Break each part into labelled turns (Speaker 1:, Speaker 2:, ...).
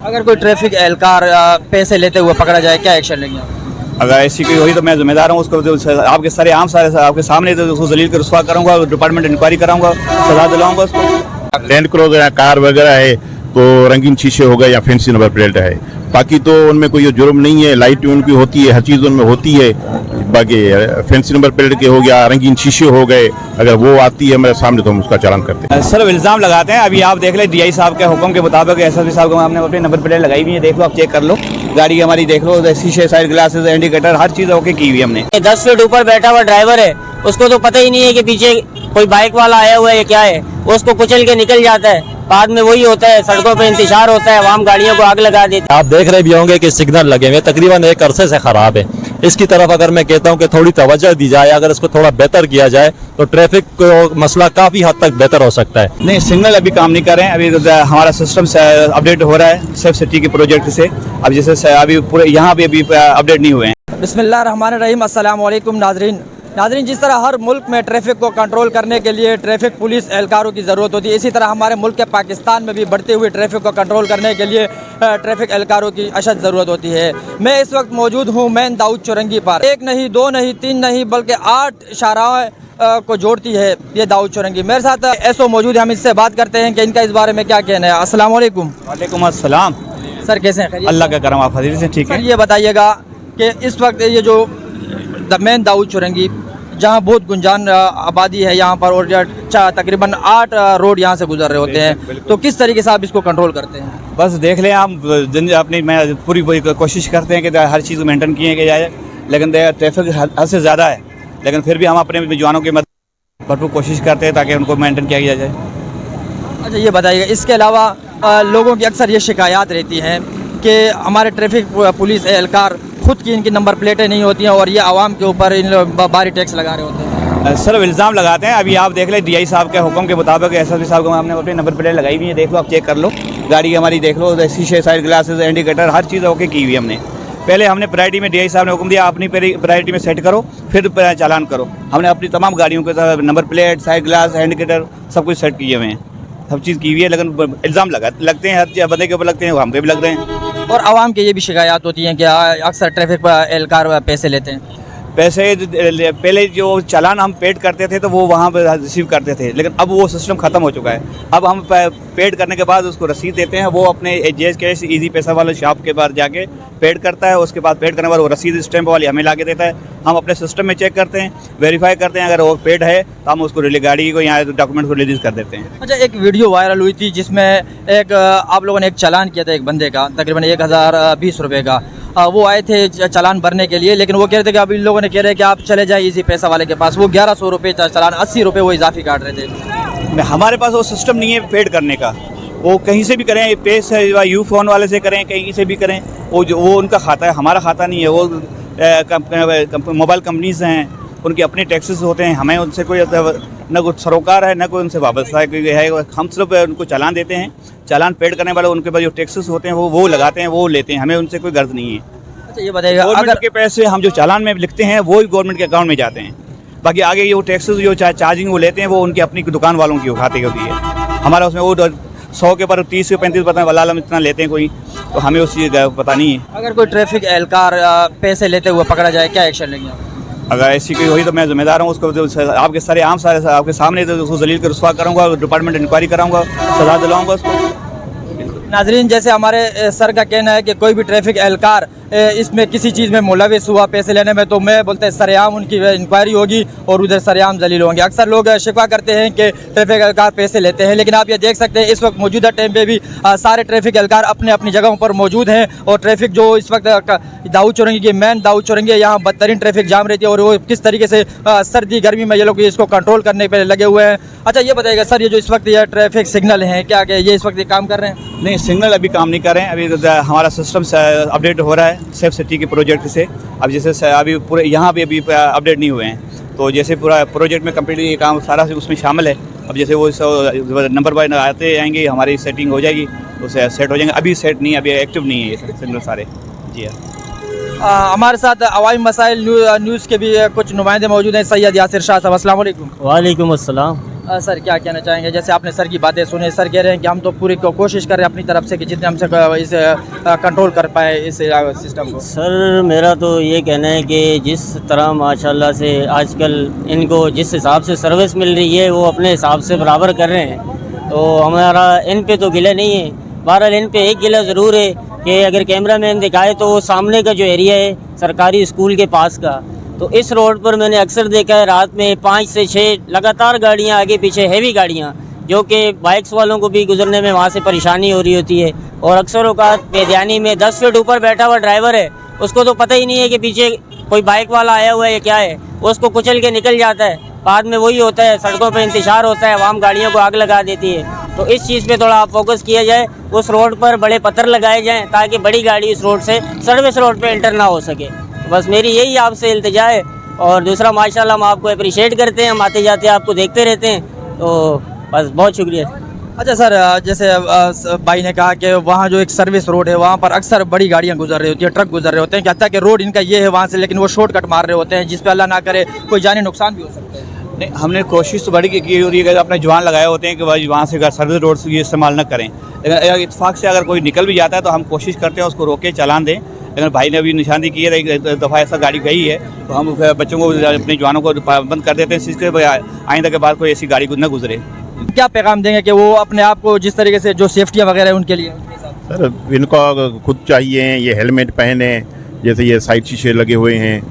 Speaker 1: अगर कोई ट्रैफिक एहलकार पैसे लेते हुए पकड़ा जाए, क्या एक्शन लेंगे आप?
Speaker 2: अगर ऐसी कोई हुई तो मैं जिम्मेदार हूँ, उसको आपके सारे आम सारे आपके सामने तो उसको जलील कर रुस्वा करूँगा, डिपार्टमेंट इंक्वायरी कराऊंगा, सजा दिलाऊंगा उसको।
Speaker 3: लैंड क्रूजर या कार वगैरह है तो रंगीन शीशे हो गए या फैंसी नंबर प्लेट है, बाकी तो उनमें कोई जुर्म नहीं है। लाइट उनकी होती है, हर चीज़ उनमें होती है। बाकी फैंसी नंबर प्लेट के हो गया, रंगीन शीशे हो गए, अगर वो आती है मेरे सामने तो हम उसका चालान करते हैं।
Speaker 2: सर इल्ज़ाम लगाते हैं, अभी आप देख ले डीआई साहब के हुक्म के मुताबिक एसएसपी साहब को हमने अपनी नंबर प्लेट लगाई हुई है, देख लो आप, चेक कर लो गाड़ी हमारी, देख लो शीशे, साइड ग्लासेस, इंडिकेटर, हर चीज़ ओके की हुई हमने।
Speaker 4: 10 फीट ऊपर बैठा हुआ ड्राइवर है, उसको तो पता ही नहीं है कि पीछे कोई बाइक वाला आया हुआ है क्या है, वो उसको कुचल के निकल जाता है। बाद में वही होता है, सड़कों पे इंतशार होता है, आम गाड़ियों को आग लगा देते हैं।
Speaker 5: आप देख रहे भी होंगे कि सिग्नल लगे हुए तकरीबन एक अरसे से खराब है। इसकी तरफ अगर मैं कहता हूं कि थोड़ी तवज्जो दी जाए, अगर इसको थोड़ा बेहतर किया जाए तो ट्रैफिक को मसला काफी हद तक बेहतर हो सकता है।
Speaker 2: नहीं, सिग्नल अभी काम नहीं कर रहे हैं, अभी हमारा सिस्टम अपडेट हो रहा है सेफ सिटी के प्रोजेक्ट से। अब जैसे अभी पूरे यहाँ पे अभी अपडेट नहीं हुए हैं।
Speaker 1: बिस्मिल्लाहिर्रहमानिर्रहीम, अस्सलाम वालेकुम नाजरीन। जिस तरह हर मुल्क में ट्रैफिक को कंट्रोल करने के लिए ट्रैफिक पुलिस एहलकारों की ज़रूरत होती है, इसी तरह हमारे मुल्क के पाकिस्तान में भी बढ़ते हुए ट्रैफिक को कंट्रोल करने के लिए ट्रैफिक एहलकारों की अशद ज़रूरत होती है। मैं इस वक्त मौजूद हूँ मेन दाऊद चौरंगी पर। एक नहीं, दो नहीं, तीन नहीं, बल्कि 8 शाहराहों को जोड़ती है ये दाऊद चौरंगी। मेरे साथ एसओ मौजूद है, हम इससे बात करते हैं कि इनका इस बारे में क्या कहना है। अस्सलाम वालेकुम।
Speaker 2: वालेकुम अस्सलाम।
Speaker 1: सर कैसे हैं?
Speaker 2: अल्लाह का करम, आप हज़ीर से ठीक है।
Speaker 1: ये बताइएगा कि इस वक्त ये जो मेन दाऊद चौरंगी, जहाँ बहुत गुंजान आबादी है यहाँ पर, और तकरीबन 8 रोड यहाँ से गुजर रहे होते हैं, तो किस तरीके से आप इसको कंट्रोल करते हैं?
Speaker 2: बस देख लें आप, अपनी मैं पूरी कोशिश करते हैं कि हर चीज़ मेंटेन किए जाए, लेकिन ट्रैफिक हद से ज़्यादा है, लेकिन फिर भी हम अपने जवानों की मदद भरपूर कोशिश करते हैं ताकि उनको मेंटेन किया जाए।
Speaker 1: अच्छा, ये बताइएगा, इसके अलावा लोगों की अक्सर ये शिकायत रहती हैं कि हमारे ट्रैफिक पुलिस एहलकार खुद की इनकी नंबर प्लेटें नहीं होती हैं और ये आवाम के ऊपर इन भारी टैक्स लगा रहे होते हैं।
Speaker 2: सर इल्ज़ाम लगाते हैं, अभी आप देख ले डीआई साहब के हुक्म के मुताबिक एसएसपी साहब को हमने अपनी नंबर प्लेट लगाई हुई है, देख लो आप, चेक कर लो गाड़ी हमारी, देख लो शीशे, साइड ग्लासेस, इंडिकेटर, हर चीज़ ओके की हुई हमने। पहले हमने प्रायोरिटी में डीआई साहब ने हुक्म दिया, अपनी प्रायोरिटी में सेट करो, फिर चालान करो। हमने अपनी तमाम गाड़ियों के number plate, side glass, indicator सब कुछ सेट किए हुए हैं, सब चीज़ की हुई है, लेकिन इल्ज़ाम लगते हैं, हर बंदे के ऊपर लगते हैं, हम पे भी लग रहे हैं।
Speaker 1: और आवाम की ये भी शिकायत होती हैं कि अक्सर ट्रैफिक पर एहलकार पैसे लेते हैं।
Speaker 2: पैसे पहले जो चालान हम पेड करते थे तो वो वहाँ पर रिसीव करते थे, लेकिन अब वो सिस्टम ख़त्म हो चुका है। अब हम पेड करने के बाद उसको रसीद देते हैं, वो अपने जेएस कैश ईजी पैसा वाले शॉप के पास जाके पेड करता है, उसके बाद पेड करने के बाद वो रसीद स्टैम्प वाली हमें ला के देता है। हम अपने सिस्टम में चेक करते हैं, वेरीफाई करते हैं, अगर वो पेड है तो हम उसको गाड़ी को यहाँ डॉक्यूमेंट को रिलीज कर देते हैं।
Speaker 1: अच्छा, एक वीडियो वायरल हुई थी जिसमें एक आप लोगों ने एक चालान किया था एक बंदे का, तकरीबन 1020 रुपये का। वो आए थे चालान भरने के लिए, लेकिन वो कह रहे थे कि अब इन लोगों ने कह रहे हैं कि आप चले जाए इजी पैसा वाले के पास। वो 1100 रुपये चालान, 80 रुपये वो इजाफी काट रहे थे।
Speaker 2: हमारे पास वो सिस्टम नहीं है पेड करने का, वो कहीं से भी करें, पेस यू फोन वाले से करें, कहीं से भी करें, वो उनका खाता है, हमारा खाता नहीं है। वो मोबाइल कंपनीज हैं, उनके अपने टैक्सेस होते हैं, हमें उनसे कोई न कोई सरोकार है, न कोई उनसे वाबस्ता है। हम सिर्फ उनको चालान देते हैं, चालान पेड करने वाले उनके पास जो टैक्सेस होते हैं वो लगाते हैं, वो लेते हैं, हमें उनसे कोई गर्ज नहीं है।
Speaker 1: अच्छा, ये बताइएगा,
Speaker 2: अगर के पैसे हम जो चालान में लिखते हैं वो ही गवर्नमेंट के अकाउंट में जाते हैं, बाकी आगे ये टैक्सेस जो चार्जिंग वो लेते हैं वो उनकी अपनी दुकान वालों की खाते होती है। हमारा उसमें वो 100 के पर 30 से 35% वाला इतना लेते हैं कोई, तो हमें उस चीज़ का पता नहीं है।
Speaker 1: अगर कोई ट्रैफिक एहलकार पैसे लेते हुए पकड़ा जाए, क्या एक्शन लेंगे आप?
Speaker 2: अगर ऐसी कोई हुई तो मैं जिम्मेदार हूँ, उसको आपके सारे आम सारे आपके सामने तो उसको जलील कर रुस्वा करूँगा, डिपार्टमेंट इंक्वायरी कराऊँगा, सजा दिलाऊँगा उसको।
Speaker 1: नाजरीन, जैसे हमारे सर का कहना है कि कोई भी ट्रैफिक एहलकार इसमें किसी चीज़ में मुलविस हुआ पैसे लेने में, तो मैं बोलते हैं सरेआम उनकी इंक्वायरी होगी और उधर सरेआम जलील होंगे। अक्सर लोग शिकवा करते हैं कि ट्रैफिक एहलकार पैसे लेते हैं, लेकिन आप ये देख सकते हैं इस वक्त मौजूदा टाइम पे भी सारे ट्रैफिक एहलकार अपने अपनी जगहों पर मौजूद हैं। और ट्रैफिक जो इस वक्त दाऊद चौरंगी की मेन दाऊद चौरंगी है, यहाँ बदतरीन ट्रैफिक जाम रहती है और वो किस तरीके से सर्दी गर्मी में ये लोग इसको कंट्रोल करने पर लगे हुए हैं। अच्छा, ये बताइएगा सर, ये जो इस वक्त ये ट्रैफिक सिग्नल हैं, क्या ये इस वक्त काम कर रहे हैं?
Speaker 2: नहीं, सिग्नल अभी काम नहीं कर रहे हैं, अभी हमारा सिस्टम अपडेट हो रहा है सेफ सिटी के प्रोजेक्ट से। अब जैसे अभी पूरे यहाँ पे अभी अपडेट नहीं हुए हैं, तो जैसे पूरा प्रोजेक्ट में कम्प्लीट ये काम सारा उसमें शामिल है। अब जैसे वो नंबर बाय आते आएंगे, हमारी सेटिंग हो जाएगी, उससे सेट हो जाएंगे। अभी सेट नहीं है, अभी एक्टिव नहीं है ये सिग्नल सारे। जी हाँ,
Speaker 1: हमारे साथ अवामी मसाइल न्यूज़ के भी कुछ नुमाइंदे मौजूद हैं। सैयद यासिर शाह साहब, अस्सलाम वालेकुम।
Speaker 4: वालेकुम अस्सलाम।
Speaker 1: सर क्या कहना चाहेंगे, जैसे आपने सर की बातें सुनी, सर कह रहे हैं कि हम तो पूरी कोशिश कर रहे हैं अपनी तरफ से कि जितने हमसे इसे कंट्रोल कर पाए इस सिस्टम को।
Speaker 4: सर मेरा तो ये कहना है कि जिस तरह माशाल्लाह से आजकल इनको जिस हिसाब से सर्विस मिल रही है वो अपने हिसाब से बराबर कर रहे हैं, तो हमारा इन पे तो गिला नहीं है। बहरहाल इन पे एक गिला ज़रूर है कि अगर कैमरा मैन दिखाए तो वो सामने का जो एरिया है सरकारी स्कूल के पास का, तो इस रोड पर मैंने अक्सर देखा है रात में 5 से 6 लगातार गाड़ियाँ आगे पीछे हैवी गाड़ियाँ, जो कि बाइक्स वालों को भी गुजरने में वहाँ से परेशानी हो रही होती है। और अक्सर औकात बेध्यानी में 10 फीट ऊपर बैठा हुआ ड्राइवर है, उसको तो पता ही नहीं है कि पीछे कोई बाइक वाला आया हुआ है या क्या है, उसको कुचल के निकल जाता है। बाद में वही होता है, सड़कों पर इंतशार होता है, आवाम गाड़ियों को आग लगा देती है। तो इस चीज़ पे थोड़ा फोकस किया जाए, उस रोड पर बड़े पत्थर लगाए जाएँ ताकि बड़ी गाड़ी इस रोड से सर्विस रोड पर एंटर ना हो सके। बस मेरी यही आपसे इल्तिजा है। और दूसरा माशाल्लाह हम आपको अप्रिशिएट करते हैं, हम आते जाते आपको देखते रहते हैं, तो बस बहुत शुक्रिया।
Speaker 1: अच्छा सर, जैसे भाई ने कहा कि वहाँ जो एक सर्विस रोड है वहाँ पर अक्सर बड़ी गाड़ियाँ गुजर रही होती है, ट्रक गुजर रहे होते हैं, कहता है कि रोड इनका ये है वहाँ से, लेकिन वो शॉर्टकट मार रहे होते हैं जिस पे अल्लाह ना करे कोई जानी नुकसान भी हो सकता है।
Speaker 2: नहीं, हमने कोशिश तो बड़ी की हो रही है, अपने जवान लगाए होते हैं कि भाई वहाँ से अगर सर्विस रोड से ये इस्तेमाल न करें, लेकिन अगर इत्तेफाक से अगर कोई निकल भी जाता है तो हम कोशिश करते हैं उसको रोके चालान दें। लेकिन भाई ने अभी निशानी की है, एक दफ़ा ऐसा गाड़ी गई है तो हम बच्चों को अपने जवानों को बंद कर देते हैं, इसके आइंदा के बाद कोई ऐसी गाड़ी न गुजरे।
Speaker 1: क्या पैगाम देंगे कि वो अपने आप को जिस तरीके से जो सेफ्टियाँ वगैरह है उनके लिए
Speaker 3: सर इनको खुद चाहिए ये हेलमेट पहने, जैसे ये साइड शीशे लगे हुए हैं,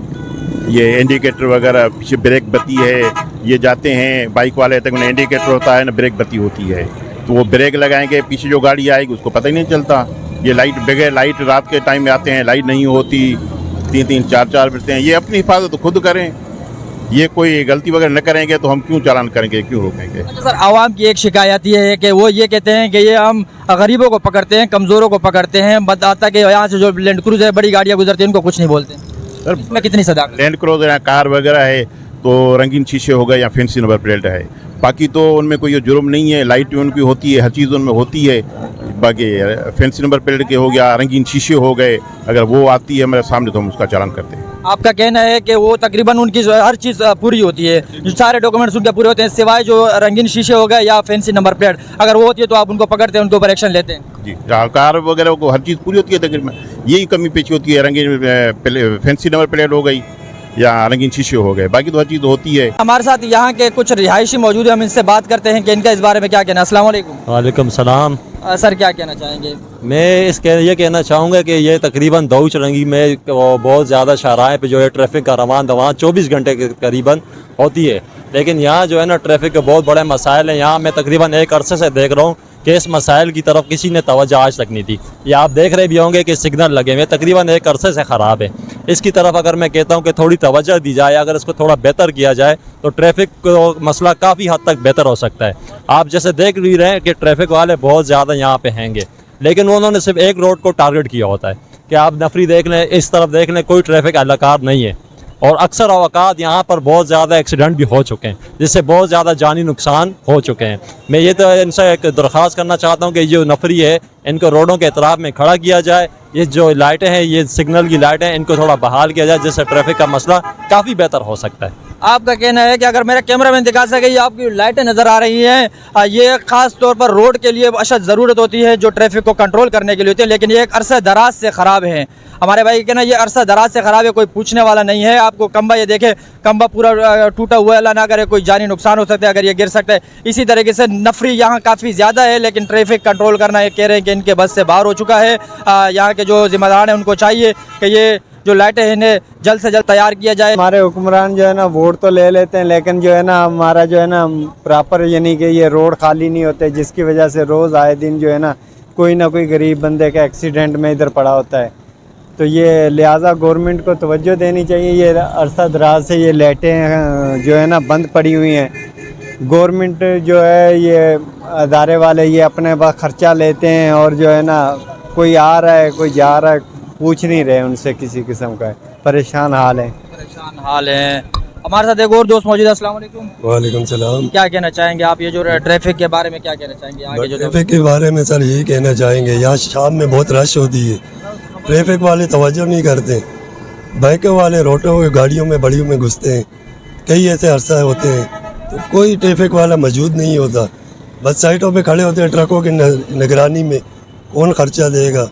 Speaker 3: ये इंडिकेटर वगैरह, पीछे ब्रेक बत्ती है, ये जाते हैं बाइक वाले तक उन्हें इंडिकेटर होता है ना ब्रेक बत्ती होती है, तो वो ब्रेक लगाएंगे, पीछे जो गाड़ी आएगी उसको पता ही नहीं चलता। ये लाइट बगैर लाइट रात के टाइम में आते हैं, लाइट नहीं होती, 3-3 4-4 बजते हैं। ये अपनी हिफाजत तो खुद करें, ये कोई गलती वगैरह न करेंगे तो हम क्यों चालान करेंगे, क्यों रोकेंगे।
Speaker 1: अच्छा सर, आवाम की एक शिकायत ये है कि वो ये कहते हैं कि ये हम गरीबों को पकड़ते हैं, कमज़ोरों को पकड़ते हैं, बताता कि यहाँ से जो लैंड क्रूज़र है बड़ी गाड़ियाँ गुजरती हैं उनको कुछ नहीं बोलते। सर इसमें कितनी सदाकत?
Speaker 3: लैंड क्रूज़र या कार वगैरह है तो रंगीन शीशे हो गए या फैंसी नंबर प्लेट है, बाकी तो उनमें कोई जुर्म नहीं है, लाइट उनकी होती है, हर चीज़ उनमें होती है। बाकी फैंसी नंबर प्लेट के हो गया, रंगीन शीशे हो गए, अगर वो आती है मेरे सामने तो हम उसका चालान करते हैं।
Speaker 1: आपका कहना है कि वो तकरीबन उनकी हर चीज़ पूरी होती है, जो सारे डॉक्यूमेंट्स उनके पूरे होते हैं, सिवाय जो रंगीन शीशे हो गए या फैंसी नंबर प्लेट, अगर वो होती है तो आप उनको पकड़ते हैं, उनके ऊपर एक्शन लेते हैं?
Speaker 3: जी, कार वगैरह को हर चीज़ पूरी होती है, तकरीबन यही कमी पेशी होती है, रंगीन फैंसी नंबर प्लेट हो गई या रंगीन शीशे हो गए, बाकी तो हर चीज़ होती है।
Speaker 1: हमारे साथ यहाँ के कुछ रिहायशी मौजूद है, हम इनसे बात करते हैं कि इनका इस बारे में क्या कहना है। अस्सलाम वालेकुम।
Speaker 5: वालेकुम सलाम।
Speaker 1: सर क्या कहना चाहेंगे?
Speaker 5: मैं ये कहना चाहूँगा कि ये तकरीबन दौच रंगी में बहुत ज़्यादा शाहराह पे जो है ट्रैफिक का रवान दवान 24 घंटे के करीबन होती है, लेकिन यहाँ जो है ना ट्रैफिक के बहुत बड़े मसाइल हैं। यहाँ मैं तकरीबन एक अरसे से देख रहा हूँ कि इस मसाइल की तरफ किसी ने तवज्जो आज तक नहीं दी। ये आप देख रहे भी होंगे कि सिग्नल लगे हुए तकरीबन एक अरसे से ख़राब है। इसकी तरफ अगर मैं कहता हूँ कि थोड़ी तवज्जो दी जाए, अगर इसको थोड़ा बेहतर किया जाए तो ट्रैफिक को मसला काफ़ी हद तक बेहतर हो सकता है। आप जैसे देख भी रहे हैं कि ट्रैफिक वाले बहुत ज़्यादा यहाँ पे हैंगे, लेकिन उन्होंने सिर्फ एक रोड को टारगेट किया होता है कि आप नफरी देख लें, इस तरफ देख लें, कोई ट्रैफिक अलाकार नहीं है। और अक्सर औकात यहाँ पर बहुत ज़्यादा एक्सीडेंट भी हो चुके हैं, जिससे बहुत ज़्यादा जानी नुकसान हो चुके हैं। मैं ये तो इनसे एक दरख्वास्त करना चाहता हूँ कि जो नफरी है इनको रोडों के अतराफ में खड़ा किया जाए, ये जो लाइटें हैं, ये सिग्नल की लाइटें हैं, इनको थोड़ा बहाल किया जाए, जिससे ट्रैफिक का मसला काफ़ी बेहतर हो सकता है।
Speaker 1: आपका कहना है कि अगर मेरा कैमरा मैन दिखा सके, ये आपकी लाइटें नज़र आ रही हैं, ये ख़ास तौर पर रोड के लिए अशद ज़रूरत होती है जो ट्रैफिक को कंट्रोल करने के लिए होती है, लेकिन ये एक अरसा दराज से ख़राब है। हमारे भाई कहना ये अरसा दराज से ख़राब है, कोई पूछने वाला नहीं है। आपको खंबा ये देखे, खंबा पूरा टूटा हुआ है, अल्लाह ना करे कोई जानी नुकसान हो सकता है अगर ये गिर सकता है। इसी तरीके से नफरी यहाँ काफ़ी ज़्यादा है, लेकिन ट्रैफिक कंट्रोल करना ये कह रहे हैं कि इनके बस से बाहर हो चुका है। यहाँ के जो जिम्मेदार हैं उनको चाहिए कि ये जो लाइटें हैं इन्हें जल्द से जल्द तैयार किया जाए।
Speaker 6: हमारे हुक्मरान जो है ना वोट तो ले लेते हैं, लेकिन जो है ना हमारा जो है ना प्रॉपर यानी कि ये रोड खाली नहीं होते, जिसकी वजह से रोज़ आए दिन जो है ना कोई गरीब बंदे का एक्सीडेंट में इधर पड़ा होता है। तो ये लिहाजा गवर्नमेंट को तवज्जो देनी चाहिए। ये अरसा दराज से ये लाइटें जो है ना बंद पड़ी हुई हैं। गवर्नमेंट जो है ये अदारे वाले ये अपने पास ख़र्चा लेते हैं और जो है ना कोई आ रहा है कोई जा रहा है, पूछ नहीं रहे उनसे किसी किस्म का। परेशान हाल है।
Speaker 1: हमारे साथ एक और दोस्त मौजूद है। अस्सलाम वालेकुम।
Speaker 7: वालेकुम सलाम।
Speaker 1: क्या कहना चाहेंगे आप ये जो ट्रैफिक के बारे में क्या कहना चाहेंगे? आगे जो
Speaker 7: ट्रैफिक के बारे में सर यही कहना चाहेंगे, यहाँ शाम में बहुत रश होती है, ट्रैफिक वाले तवज्जो नहीं करते, बाइकों वाले रोडों गाड़ियों में बड़ियों में घुसते हैं। कई ऐसे अरसा होते हैं तो कोई ट्रैफिक वाला मौजूद नहीं होता, बस साइडों पे खड़े होते हैं ट्रकों की निगरानी में, कौन खर्चा देगा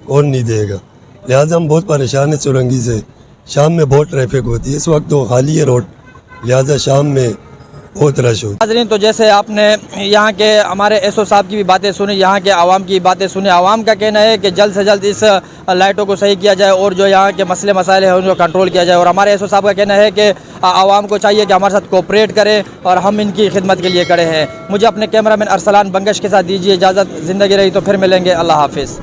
Speaker 7: कौन नहीं देगा। लिहाजा हम बहुत परेशान हैं चुरंगी से, शाम में बहुत ट्रैफिक होती है, इस वक्त तो खाली है रोड, लिहाजा शाम में बहुत रश होता है।
Speaker 1: नाज़रीन, तो जैसे आपने यहाँ के हमारे एसओ साहब की भी बातें सुनी, यहाँ के आवाम की बातें सुनी। आवाम का कहना है कि जल्द से जल्द इस लाइटों को सही किया जाए और जो यहाँ के मसले मसाइल हैं उनको कंट्रोल किया जाए। और हमारे एसओ साहब का कहना है कि आवाम को चाहिए कि हमारे साथ कोऑपरेट करें और हम इनकी खिदमत के लिए खड़े हैं। मुझे अपने कैमरामैन अरसलान बंगश के साथ दीजिए इजाज़त। ज़िंदगी रही तो फिर मिलेंगे। अल्लाह हाफिज़।